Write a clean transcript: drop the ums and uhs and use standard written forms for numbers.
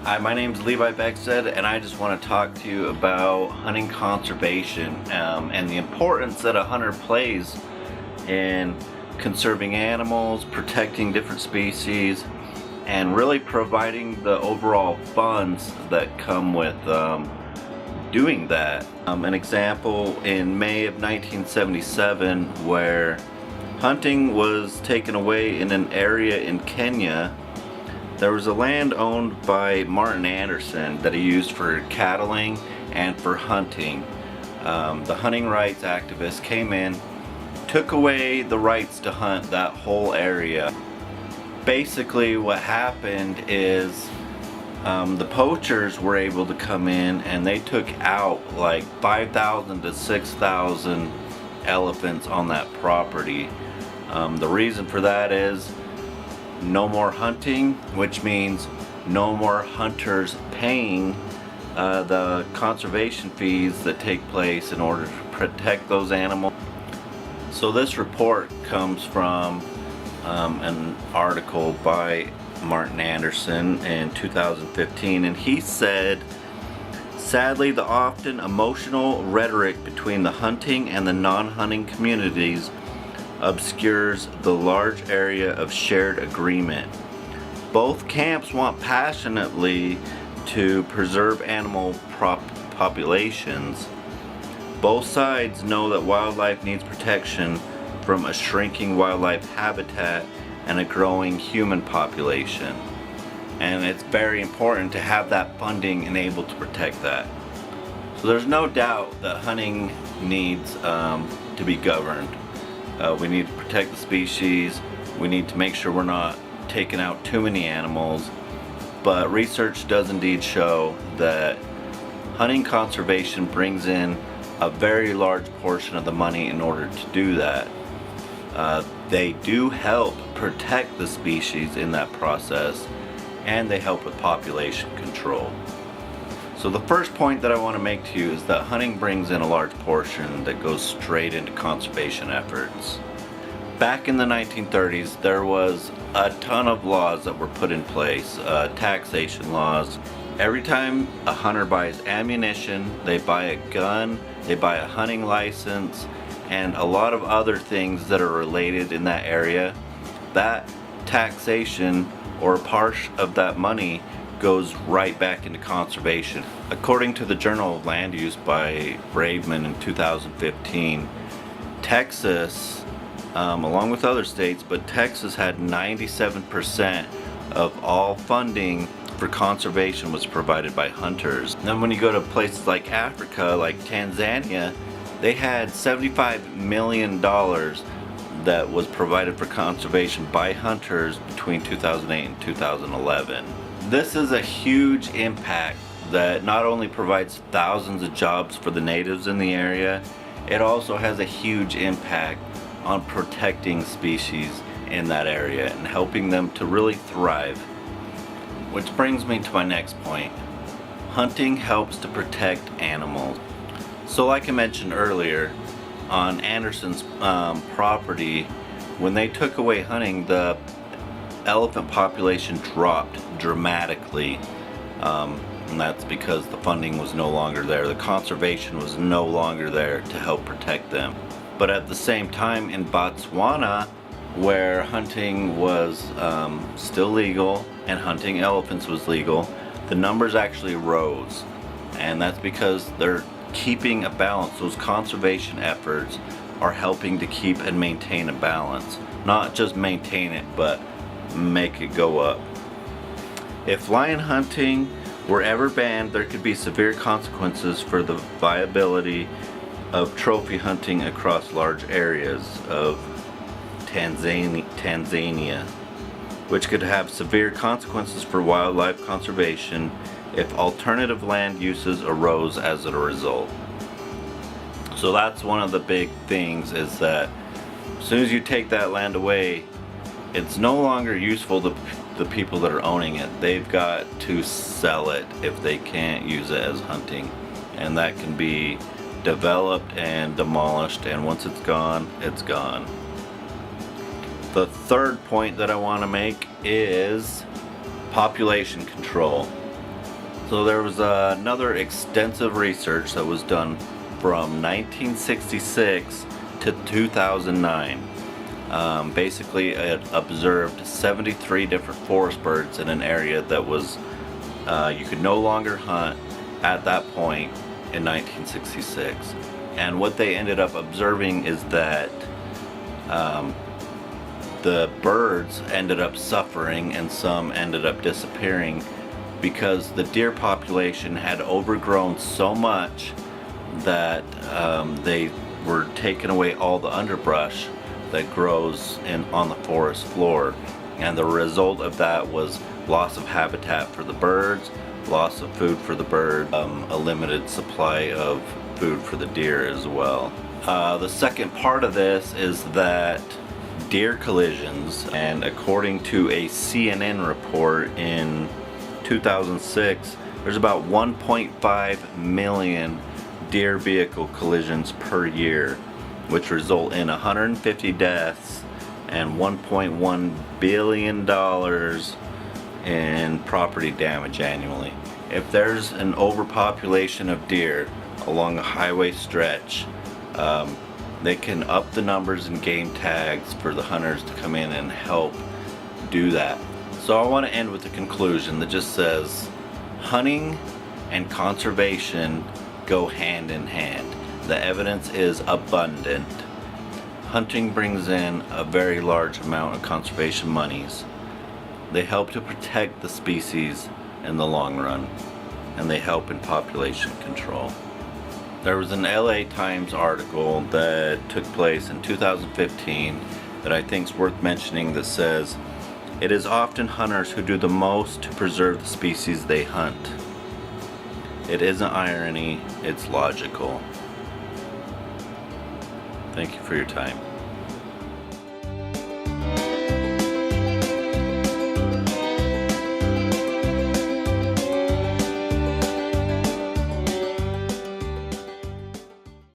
Hi, my name's Levi Beckstead, and I just want to talk to you about hunting conservation and the importance that a hunter plays in conserving animals, protecting different species, and really providing the overall funds that come with doing that. An example in May of 1977 where hunting was taken away in an area in Kenya. There was a land owned by Martin Anderson that he used for cattling and for hunting. The hunting rights activists came in, took away the rights to hunt that whole area. Basically what happened is the poachers were able to come in and they took out like 5,000 to 6,000 elephants on that property. The reason for that is no more hunting, which means no more hunters paying the conservation fees that take place in order to protect those animals. So this report comes from an article by Martin Anderson in 2015, and he said, sadly, the often emotional rhetoric between the hunting and the non-hunting communities obscures the large area of shared agreement. Both camps want passionately to preserve animal populations. Both sides know that wildlife needs protection from a shrinking wildlife habitat and a growing human population. And it's very important to have that funding and able to protect that. So there's no doubt that hunting needs to be governed. We need to protect the species. We need to make sure we're not taking out too many animals. But research does indeed show that hunting conservation brings in a very large portion of the money in order to do that. They do help protect the species in that process, and they help with population control. So the first point that I want to make to you is that hunting brings in a large portion that goes straight into conservation efforts. Back in the 1930s, there was a ton of laws that were put in place, taxation laws. Every time a hunter buys ammunition, they buy a gun, they buy a hunting license, and a lot of other things that are related in that area, that taxation or a part of that money goes right back into conservation. According to the Journal of Land Use by Braveman in 2015, Texas, along with other states, but Texas had 97% of all funding for conservation was provided by hunters. Then when you go to places like Africa, like Tanzania, they had $75 million that was provided for conservation by hunters between 2008 and 2011. This is a huge impact that not only provides thousands of jobs for the natives in the area, it also has a huge impact on protecting species in that area and helping them to really thrive. Which brings me to my next point. Hunting helps to protect animals. So like I mentioned earlier, on Anderson's property, when they took away hunting, the elephant population dropped dramatically, and that's because the funding was no longer there. The conservation was no longer there to help protect them. But at the same time, in Botswana, where hunting was still legal and hunting elephants was legal, the numbers actually rose, and that's because they're keeping a balance. Those conservation efforts are helping to keep and maintain a balance. Not just maintain it, but make it go up. If lion hunting were ever banned, there could be severe consequences for the viability of trophy hunting across large areas of Tanzania, which could have severe consequences for wildlife conservation if alternative land uses arose as a result. So that's one of the big things, is that as soon as you take that land away, it's no longer useful to the people that are owning it. They've got to sell it if they can't use it as hunting, and that can be developed and demolished, and once it's gone, it's gone. The third point that I want to make is population control. So there was another extensive research that was done from 1966 to 2009. Basically, it observed 73 different forest birds in an area that was you could no longer hunt at that point in 1966. And what they ended up observing is that the birds ended up suffering and some ended up disappearing because the deer population had overgrown so much that they were taking away all the underbrush that grows on the forest floor, and the result of that was loss of habitat for the birds, loss of food for the bird, a limited supply of food for the deer as well. The second part of this is that deer collisions, and according to a CNN report in 2006, there's about 1.5 million deer vehicle collisions per year, which result in 150 deaths and $1.1 billion in property damage annually. If there's an overpopulation of deer along a highway stretch, they can up the numbers in game tags for the hunters to come in and help do that. So I want to end with a conclusion that just says hunting and conservation go hand in hand. The evidence is abundant. Hunting brings in a very large amount of conservation monies. They help to protect the species in the long run, and they help in population control. There was an LA Times article that took place in 2015 that I think is worth mentioning that says, "It is often hunters who do the most to preserve the species they hunt." It isn't irony, it's logical. Thank you for your time.